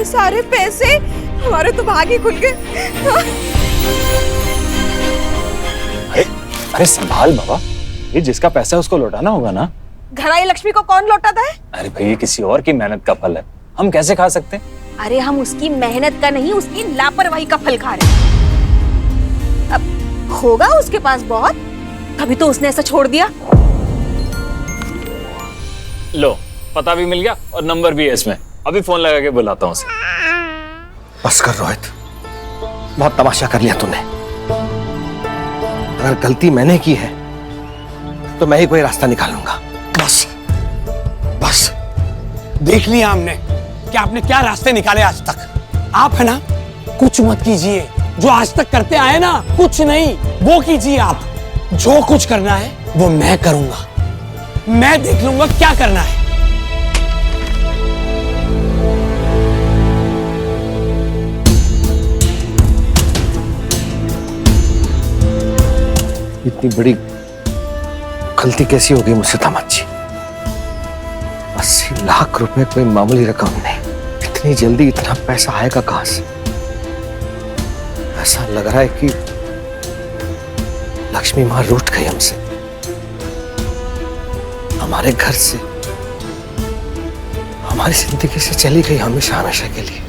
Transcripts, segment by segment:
सारे पैसे, हमारे तो भाग ही खुल गए। अरे संभाल बाबा, ये जिसका पैसा है उसको लौटाना होगा ना। घर आई लक्ष्मी को कौन लौटाता है? अरे भाई, ये किसी और की मेहनत का फल है, हम कैसे खा सकते हैं? अरे हम उसकी मेहनत का नहीं, उसकी लापरवाही का फल खा रहे हैं। अब होगा उसके पास बहुत, तभी तो उसने ऐसा छोड़ दिया। लो, पता भी मिल गया और नंबर भी है इसमें। अभी फोन लगा के बुलाता हूँ उसे। बस कर रोहित, बहुत तमाशा कर लिया तूने। अगर गलती मैंने की है तो मैं ही कोई रास्ता निकालूंगा। बस बस देख लिया हमने कि आपने क्या रास्ते निकाले आज तक। आप है ना, कुछ मत कीजिए, जो आज तक करते आए ना, कुछ नहीं वो कीजिए। आप जो कुछ करना है वो मैं करूंगा, मैं देख लूंगा क्या करना है। इतनी बड़ी गलती कैसी हो गई मुझसे दामाद जी? 80 लाख रुपए कोई मामूली रकम नहीं। इतनी जल्दी इतना पैसा आएगा कहां से? ऐसा लग रहा है कि लक्ष्मी मां रूठ गई हमसे, हमारे घर से, हमारी जिंदगी से चली गई हमेशा हमेशा के लिए।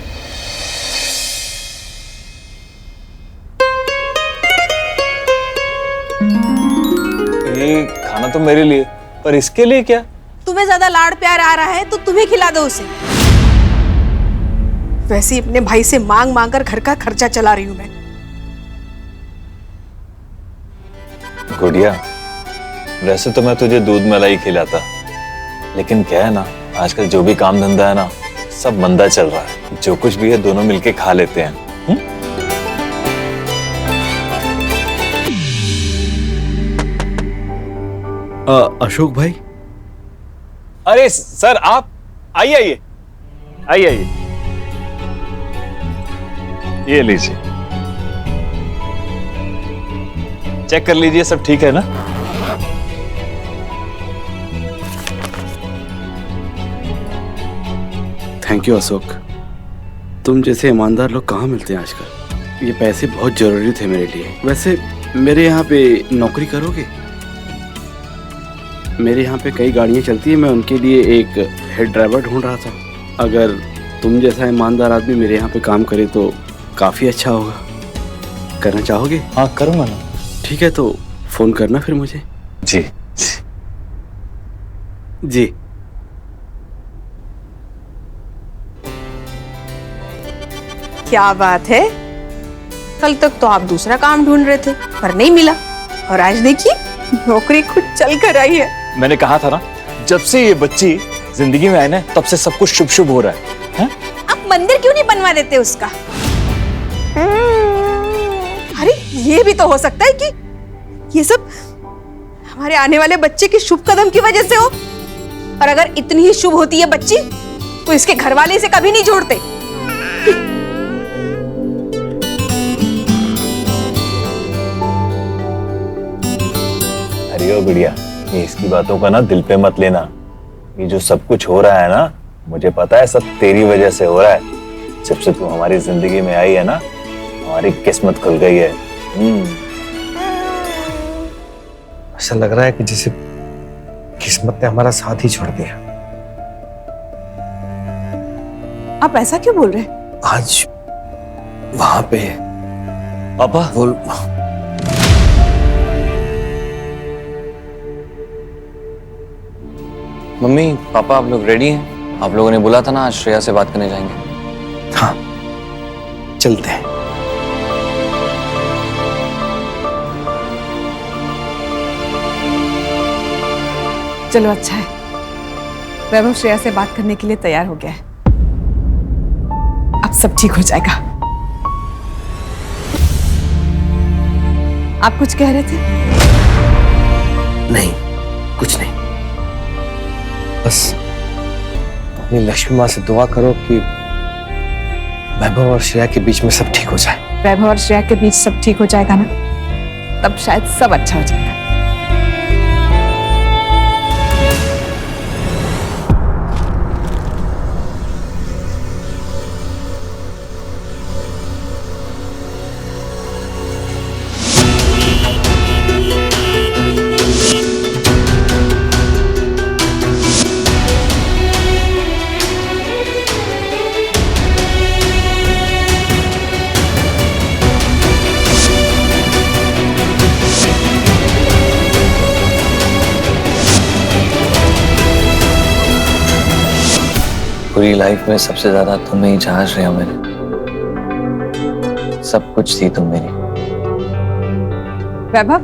ये खाना तो मेरे लिए, पर इसके लिए क्या? तुम्हें ज्यादा लाड़ प्यार आ रहा है तो तुम्हें खिला दो उसे। वैसे ही अपने भाई से मांग मांग कर घर का खर्चा चला रही हूं मैं। गुड़िया, वैसे तो मैं तुझे दूध मलाई खिलाता, लेकिन क्या है ना, आजकल जो भी काम धंधा है ना, सब मंदा चल रहा है। जो कुछ भी है दोनों मिलके खा लेते हैं। अशोक भाई। अरे सर, आप आइए आइए आइए आइए, ये लीजिए, चेक कर लीजिए, सब ठीक है ना? थैंक यू अशोक, तुम जैसे ईमानदार लोग कहाँ मिलते हैं आजकल। ये पैसे बहुत जरूरी थे मेरे लिए। वैसे मेरे यहाँ पे नौकरी करोगे? मेरे यहाँ पे कई गाड़ियाँ चलती है, मैं उनके लिए एक हेड ड्राइवर ढूंढ रहा था। अगर तुम जैसा ईमानदार आदमी मेरे यहाँ पे काम करे तो काफ़ी अच्छा होगा। करना चाहोगे? हाँ, करूँगा ना। ठीक है, तो फ़ोन करना फिर मुझे। जी जी। क्या बात है, कल तक तो आप दूसरा काम ढूंढ रहे थे पर नहीं मिला, और आज देखिए नौकरी खुद चल कर आई है। मैंने कहा था ना, जब से ये बच्ची जिंदगी में आई ना, तब से सब कुछ शुभ शुभ हो रहा है। आप मंदिर क्यों नहीं बनवा देते उसका? अरे ये भी तो हो सकता है कि ये सब हमारे आने वाले बच्चे के शुभ कदम की वजह से हो। और अगर इतनी ही शुभ होती है बच्ची तो इसके घर वाले इसे कभी नहीं जोड़ते। अरे ओ गुड़िया, ये इसकी बातों का ना दिल पे मत लेना। ये जो सब कुछ हो रहा है ना, मुझे पता है सब तेरी वजह से हो रहा है। जब से तू हमारी जिंदगी में आई है ना, हमारी किस्मत खुल गई है। ऐसा लग रहा है कि जैसे किस्मत ने हमारा साथ ही छोड़ दिया। आप ऐसा क्यों बोल रहे हैं? आज वहां पे पापा, वो मम्मी पापा, आप लोग रेडी हैं? आप लोगों ने बोला था ना आज श्रेया से बात करने जाएंगे। हाँ, चलते हैं। चलो अच्छा है, वैभव श्रेया से बात करने के लिए तैयार हो गया है। अब सब ठीक हो जाएगा। आप कुछ कह रहे थे? नहीं, कुछ नहीं। बस अपनी लक्ष्मी माँ से दुआ करो कि वैभव और श्रेया के बीच में सब ठीक हो जाए। वैभव और श्रेया के बीच सब ठीक हो जाएगा ना, तब शायद सब अच्छा हो जाएगा। पूरी लाइफ में सबसे ज्यादा तुम्हें ही चाहा श्रेया मैंने। सब कुछ थी तुम मेरी। वैभव,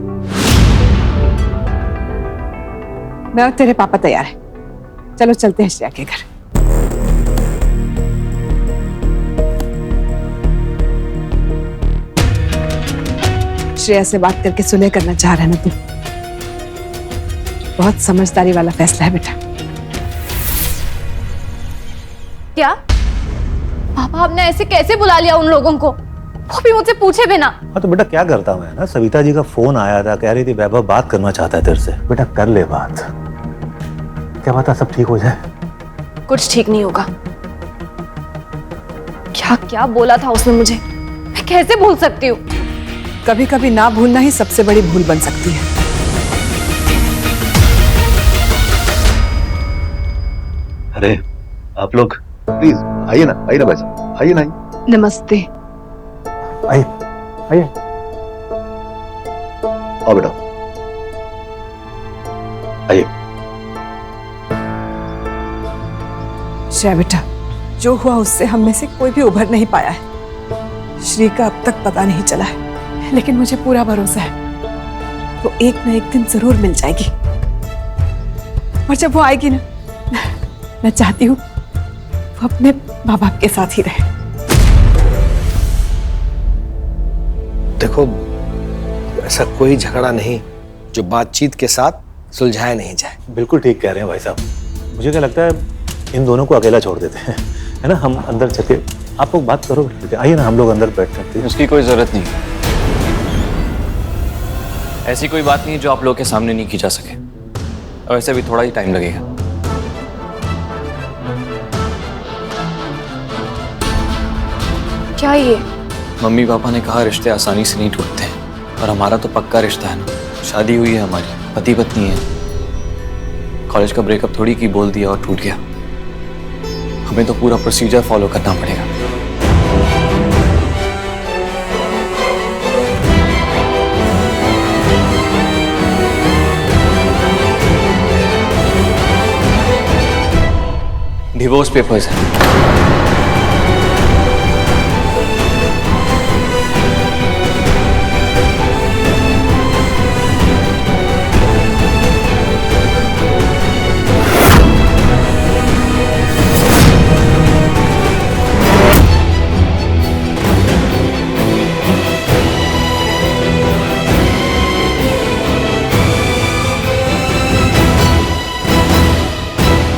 मैं और तेरे पापा तैयार हैं। चलो चलते हैं श्रेया के घर। श्रेया से बात करके सुलह करना चाह रहा है ना तू? बहुत समझदारी वाला फैसला है बेटा। क्या पापा, आपने ऐसे कैसे बुला लिया उन लोगों को, वो भी मुझसे पूछे बिना? हाँ तो बेटा क्या करता मैं ना, सविता जी का फोन आया था, कह रही थी वैभव बात करना चाहता है तेरे से। बेटा कर ले बात, क्या पता सब ठीक हो जाए। कुछ ठीक नहीं होगा। क्या क्या बोला था उसने मुझे, मैं कैसे भूल सकती हूँ? कभी कभी ना भूलना ही सबसे बड़ी भूल बन सकती है। अरे आप लोग प्लीज आइए ना भाई साहब, आइए ना, नमस्ते। आइए आइए, आओ बेटा आइए। श्रेया बेटा, जो हुआ उससे हम में से कोई भी उभर नहीं पाया है। श्री का अब तक पता नहीं चला है, लेकिन मुझे पूरा भरोसा है वो एक न एक दिन जरूर मिल जाएगी। और जब वो आएगी ना, मैं चाहती हूँ वो अपने माँ बाप के साथ ही रहे। देखो, ऐसा कोई झगड़ा नहीं जो बातचीत के साथ सुलझाया नहीं जाए। बिल्कुल ठीक कह रहे हैं भाई साहब। मुझे क्या लगता है इन दोनों को अकेला छोड़ देते हैं, है ना? हम अंदर चलते, आप लोग बात करो, आइए ना हम लोग अंदर बैठ सकते हैं। उसकी कोई जरूरत नहीं। ऐसी कोई बात नहीं जो आप लोगों के सामने नहीं की जा सके, और वैसे भी थोड़ा ही टाइम लगेगा। क्या ये? मम्मी पापा ने कहा रिश्ते आसानी से नहीं टूटते, और हमारा तो पक्का रिश्ता है ना। शादी हुई है हमारी, पति पत्नी है। कॉलेज का ब्रेकअप थोड़ी की बोल दिया और टूट गया। हमें तो पूरा प्रोसीजर फॉलो करना पड़ेगा। डिवोर्स पेपर्स हैं।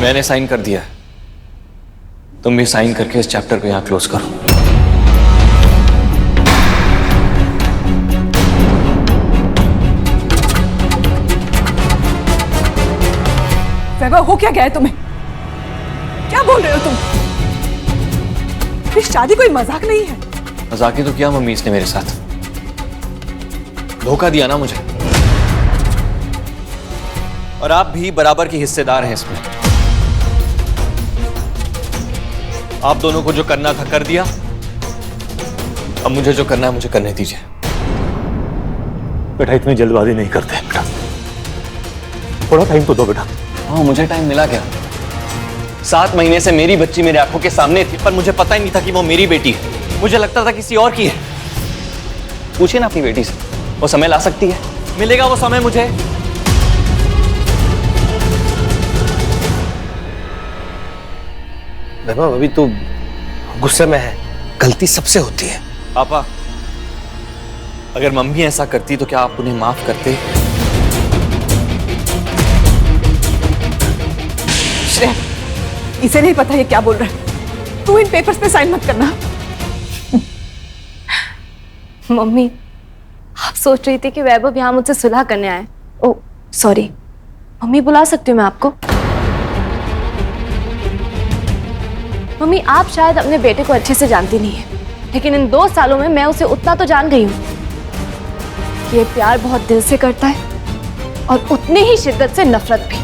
मैंने साइन कर दिया है, तुम भी साइन करके इस चैप्टर को यहां क्लोज करो। वैभव, हो क्या गया है तुम्हें? क्या बोल रहे हो तुम? ये शादी कोई मजाक नहीं है। मजाक ही तो किया मम्मी इसने मेरे साथ, धोखा दिया ना मुझे। और आप भी बराबर की हिस्सेदार हैं इसमें। आप दोनों को जो करना था कर दिया, अब मुझे जो करना है मुझे करने दीजिए। बेटा इतनी जल्दबाजी नहीं करते बेटा, थोड़ा टाइम तो दो बेटा। हाँ, मुझे टाइम मिला क्या? 7 महीने से मेरी बच्ची मेरे आंखों के सामने थी, पर मुझे पता ही नहीं था कि वो मेरी बेटी है। मुझे लगता था किसी और की है। पूछिए ना अपनी बेटी से, वो समय ला सकती है? मिलेगा वो समय मुझे? वैभव, अभी तो गुस्से में है, गलती सबसे होती है। पापा, अगर मम्मी ऐसा करती तो क्या आप उन्हें माफ करते? श्रेया, इसे नहीं पता ये क्या बोल रहा है। तू इन पेपर्स पे साइन मत करना। मम्मी, आप सोच रही थी कि वैभव यहाँ मुझसे सुलह करने आए? ओ सॉरी मम्मी, बुला सकती हूँ मैं आपको? मम्मी, आप शायद अपने बेटे को अच्छे से जानती नहीं है, लेकिन इन 2 सालों में मैं उसे उतना तो जान गई हूँ कि ये प्यार बहुत दिल से करता है और उतनी ही शिद्दत से नफरत भी।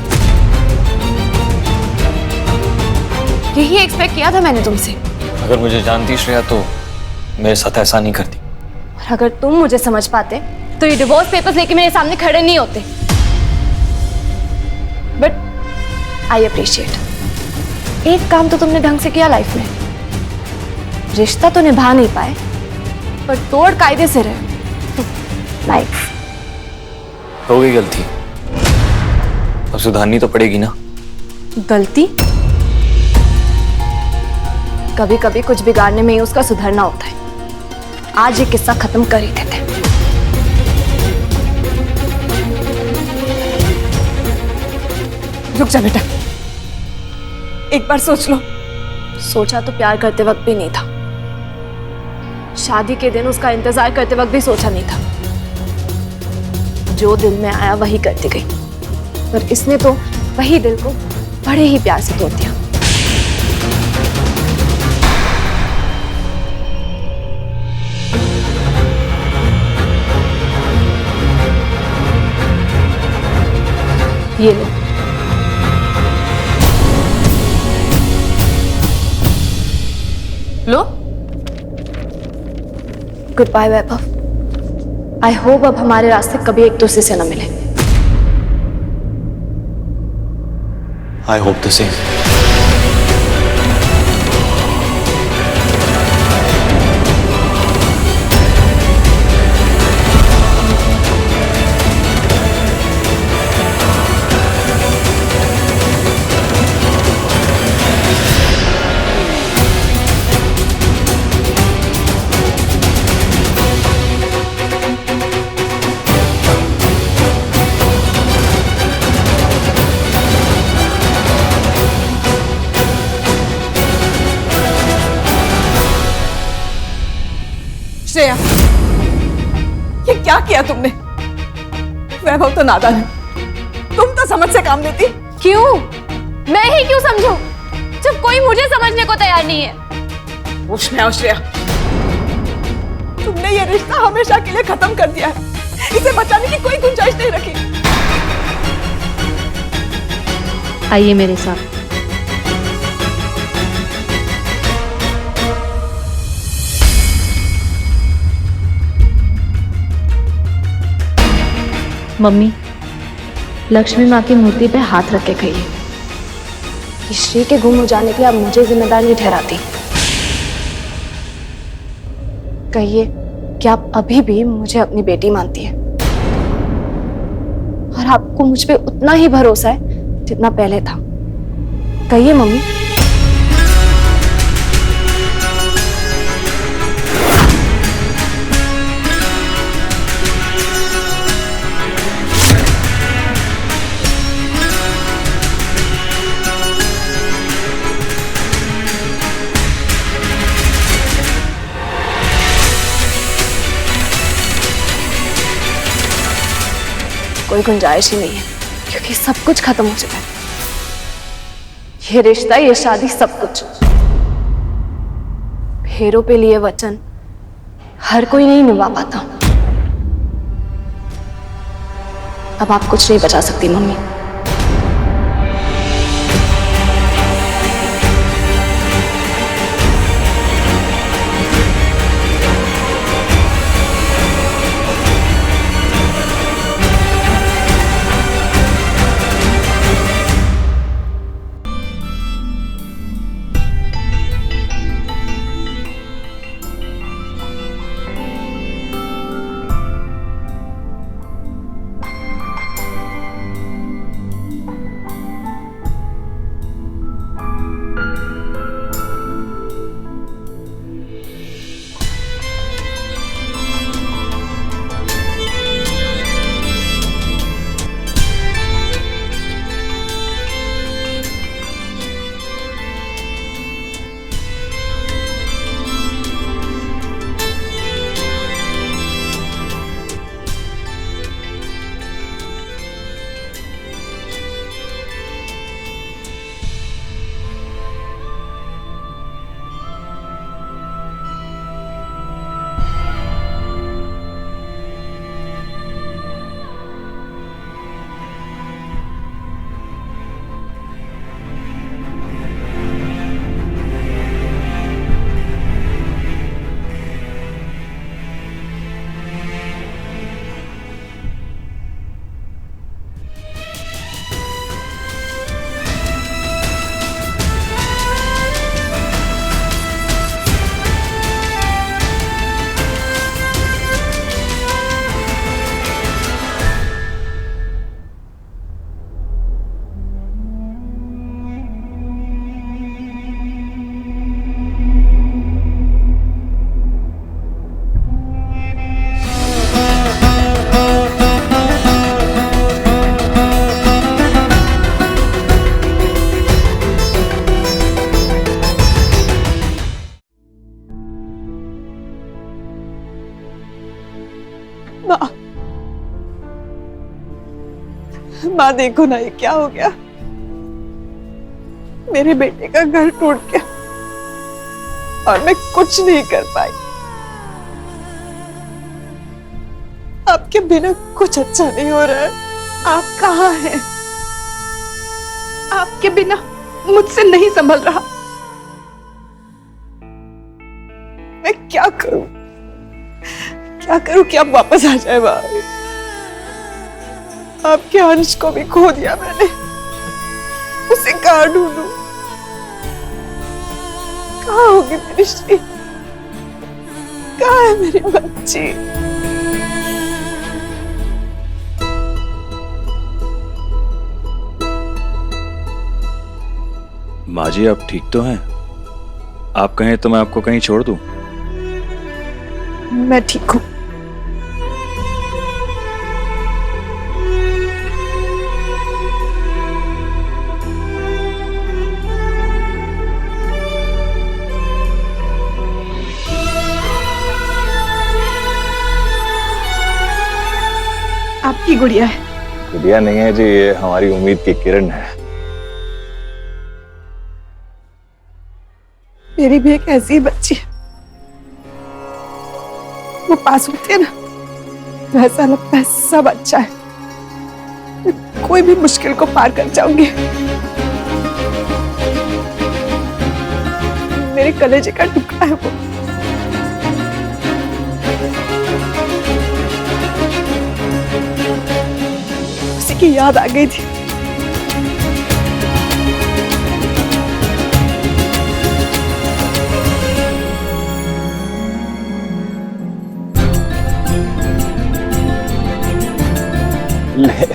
यही एक्सपेक्ट किया था मैंने तुमसे। अगर मुझे जानती श्रेया तो मेरे साथ ऐसा नहीं करती। और अगर तुम मुझे समझ पाते तो ये डिवोर्स पेपर्स लेके मेरे सामने खड़े नहीं होते। बट आई अप्रिशिएट एक काम तो तुमने ढंग से किया लाइफ में, रिश्ता तो निभा नहीं पाए पर तोड़ कायदे से रहे। लाइफ हो गई गलती, अब सुधारनी तो पड़ेगी ना। गलती? कभी कभी कुछ बिगाड़ने में ही उसका सुधरना होता है। आज ये किस्सा खत्म कर ही देते। रुक जा बेटा, एक बार सोच लो। सोचा तो प्यार करते वक्त भी नहीं था, शादी के दिन उसका इंतजार करते वक्त भी सोचा नहीं था। जो दिल में आया वही करती गई, पर इसने तो वही दिल को बड़े ही प्यार से तोड़ दिया। ये लो। Goodbye Vaibhav. I hope अब हमारे रास्ते कभी एक दूसरे से न मिले। I hope the same. Shreya, ये क्या किया तुमने? वैभव तो नादान है, तुम तो समझ से काम लेती। क्यों? मैं ही क्यों समझूं जब कोई मुझे समझने को तैयार नहीं है? होश में आओ श्रेया, तुमने ये रिश्ता हमेशा के लिए खत्म कर दिया है। इसे बचाने की कोई गुंजाइश नहीं रखी। आइए मेरे साथ। मम्मी, लक्ष्मी माँ की मूर्ति पे हाथ रख के कहिए कि श्री के गुम हो जाने के लिए आप मुझे जिम्मेदार नहीं ठहराती। कहिए कि आप अभी भी मुझे अपनी बेटी मानती है और आपको मुझ पे उतना ही भरोसा है जितना पहले था। कहिए मम्मी। कोई गुंजाइश ही नहीं है क्योंकि सब कुछ खत्म हो चुका है। ये रिश्ता, ये शादी, सब कुछ। फेरों पे लिए वचन हर कोई नहीं निभा पाता। अब आप कुछ नहीं बचा सकती मम्मी। माँ देखो ना, ये क्या हो गया। मेरे बेटे का घर टूट गया और मैं कुछ नहीं कर पाई। आपके बिना कुछ अच्छा नहीं हो रहा है। आप कहाँ हैं? आपके बिना मुझसे नहीं संभल रहा। मैं क्या करूं? क्या करूं कि आप वापस आ जाए बाहर? आपके अंश को भी खो दिया मैंने, उसे कहाँ ढूंढूं? कहाँ होगी मेरी श्री? कहाँ है मेरी बच्ची? माँ जी, आप ठीक तो हैं? आप कहें तो मैं आपको कहीं छोड़ दूं? मैं ठीक हूं। आपकी गुड़िया है? गुड़िया नहीं है जी, ये हमारी उम्मीद की किरण है। मेरी भी एक ऐसी बच्ची है। वो पास होती है ना, तो ऐसा लगता है सब अच्छा है। मैं कोई भी मुश्किल को पार कर जाऊंगी। मेरे कलेजे का टुकड़ा है वो। उसी की याद आ गई थी।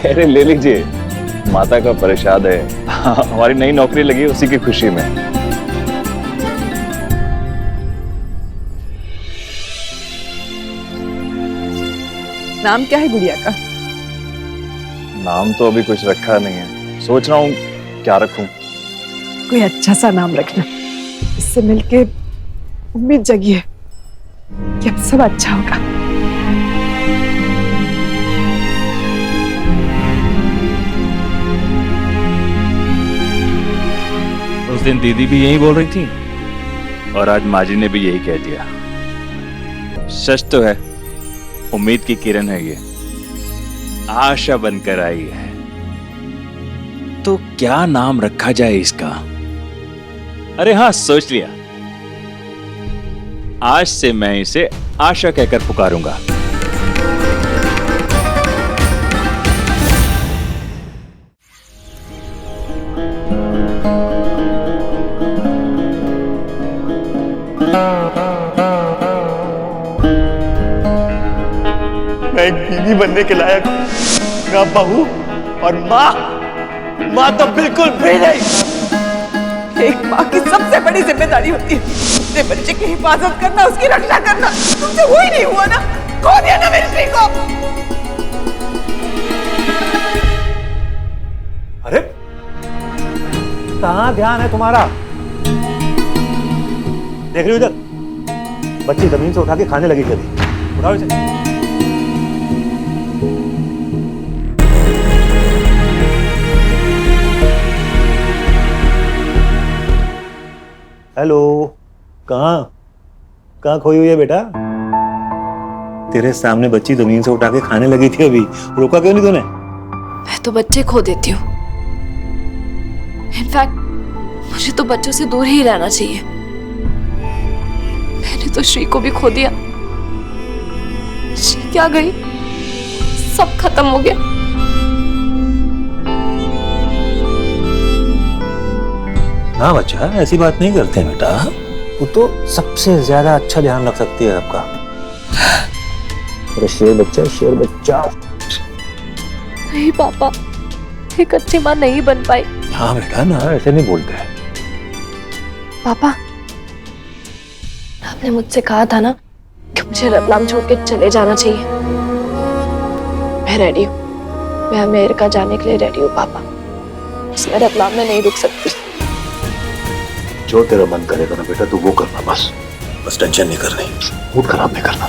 अरे ले लीजिए, माता का प्रसाद है। हमारी नई नौकरी लगी है, उसी की खुशी में। नाम क्या है गुड़िया का? नाम तो अभी कुछ रखा नहीं है, सोच रहा हूँ क्या रखूं। कोई अच्छा सा नाम रखना, इससे मिलके उम्मीद जगी है कि अब सब अच्छा होगा। उस दिन दीदी भी यही बोल रही थी और आज माँ जी ने भी यही कह दिया। सच तो है, उम्मीद की किरण है ये, आशा बनकर आई है। तो क्या नाम रखा जाए इसका? अरे हाँ, सोच लिया। आज से मैं इसे आशा कहकर पुकारूंगा। मैं एक बीवी बनने के लायक हूं, ना बहू और माँ तो बिल्कुल भी नहीं। एक माँ की सबसे बड़ी जिम्मेदारी होती है अपने बच्चे की हिफाजत करना, उसकी रक्षा करना। तुमसे वो ही नहीं हुआ ना, खो दिया ना मेरी स्त्री को। अरे कहाँ ध्यान है तुम्हारा? देख रही हो इधर, बच्ची जमीन से उठा के खाने लगी कभी। उठाओ इसे। हेलो, कहाँ खोई हुई है बेटा? तेरे सामने बच्ची जमीन से उठा के खाने लगी थी, अभी रोका क्यों नहीं तूने? मैं तो बच्चे खो देती हूँ। इनफैक्ट मुझे तो बच्चों से दूर ही रहना चाहिए। मैंने तो श्री को भी खो दिया। श्री क्या गई, सब खत्म हो गया। ना बच्चा, ऐसी बात नहीं करते बेटा। वो तो सबसे ज्यादा अच्छा ध्यान रख सकती है आपका। अरे शेर बच्चा। नहीं पापा, एक अच्छी माँ नहीं बन पाई। हाँ बेटा, ना ऐसे नहीं बोलते। पापा, आपने मुझसे कहा था ना कि मुझे रतलाम छोड़ के चले जाना चाहिए। मैं रेडी हूँ, मैं अमेरिका जाने के लिए रेडी हूँ पापा। मैं रतलाम में नहीं रुक सकती। जो तेरा मन करेगा ना बेटा, तू वो करना। बस टेंशन नहीं करनी, मूड खराब नहीं करना।